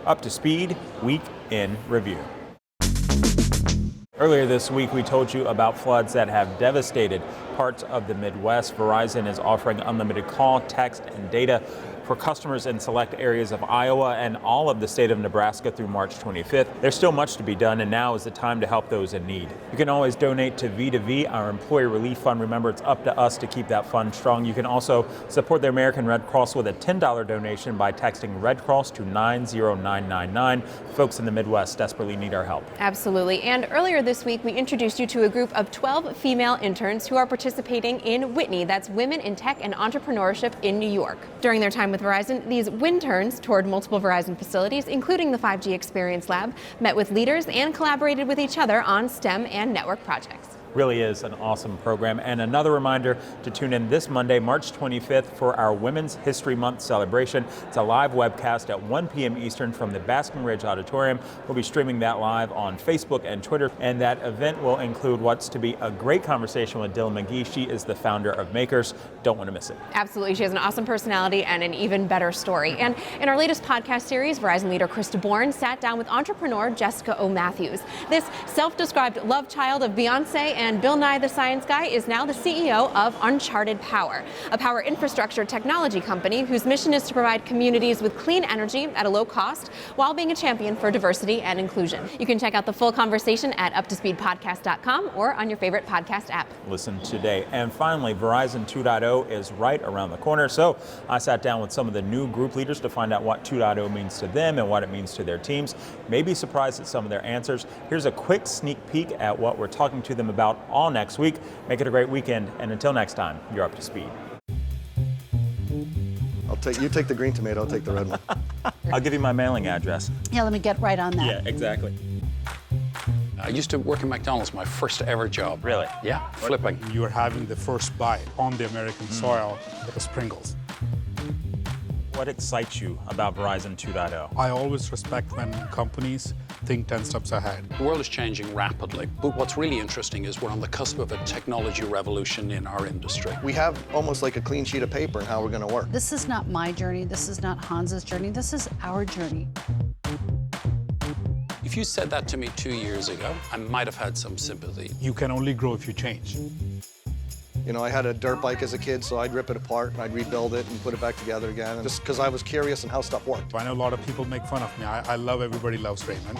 Up to Speed Week in Review. Earlier this week, we told you about floods that have devastated parts of the Midwest. Verizon is offering unlimited call, text, and data for customers in select areas of Iowa and all of the state of Nebraska through March 25th. There's still much to be done, and now is the time to help those in need. You can always donate to V2V, our employee relief fund. Remember, it's up to us to keep that fund strong. You can also support the American Red Cross with a $10 donation by texting Red Cross to 90999. Folks in the Midwest desperately need our help. Absolutely. And earlier this week, we introduced you to a group of 12 female interns who are participating in Whitney. That's Women in Tech and Entrepreneurship in New York. During their time with Verizon, these WINterns toured multiple Verizon facilities, including the 5G Experience Lab, met with leaders, and collaborated with each other on STEM and network projects. Really is an awesome program. And another reminder to tune in this Monday, March 25th, for our Women's History Month celebration. It's a live webcast at 1 p.m. Eastern from the Basking Ridge Auditorium. We'll be streaming that live on Facebook and Twitter. And that event will include what's to be a great conversation with Dylan McGee. She is the founder of Makers. Don't want to miss it. Absolutely. She has an awesome personality and an even better story. And in our latest podcast series, Verizon leader Krista Bourne sat down with entrepreneur Jessica O. Matthews. This self-described love child of Beyonce and Bill Nye the Science Guy is now the CEO of Uncharted Power, a power infrastructure technology company whose mission is to provide communities with clean energy at a low cost while being a champion for diversity and inclusion. You can check out the full conversation at uptospeedpodcast.com or on your favorite podcast app. Listen today. And finally, Verizon 2.0 is right around the corner. So I sat down with some of the new group leaders to find out what 2.0 means to them and what it means to their teams. Maybe surprised at some of their answers. Here's a quick sneak peek at what we're talking to them about all next week. Make it a great weekend, and until next time, you're up to speed. You take the green tomato, I'll take the red one. I'll give you my mailing address. Yeah, let me get right on that. Yeah, exactly. I used to work in McDonald's, my first ever job. Really? Yeah, flipping. You're having the first bite on the American soil with the Pringles. What excites you about Verizon 2.0? I always respect when companies think 10 steps ahead. The world is changing rapidly, but what's really interesting is we're on the cusp of a technology revolution in our industry. We have almost like a clean sheet of paper in how we're going to work. This is not my journey. This is not Hans's journey. This is our journey. If you said that to me 2 years ago, I might have had some sympathy. You can only grow if you change. You know, I had a dirt bike as a kid, so I'd rip it apart and I'd rebuild it and put it back together again, just because I was curious in how stuff worked. I know a lot of people make fun of me. I love Everybody Loves Raymond.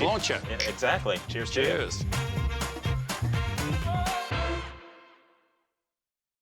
Launch it. Yeah, exactly. Cheers. Cheers.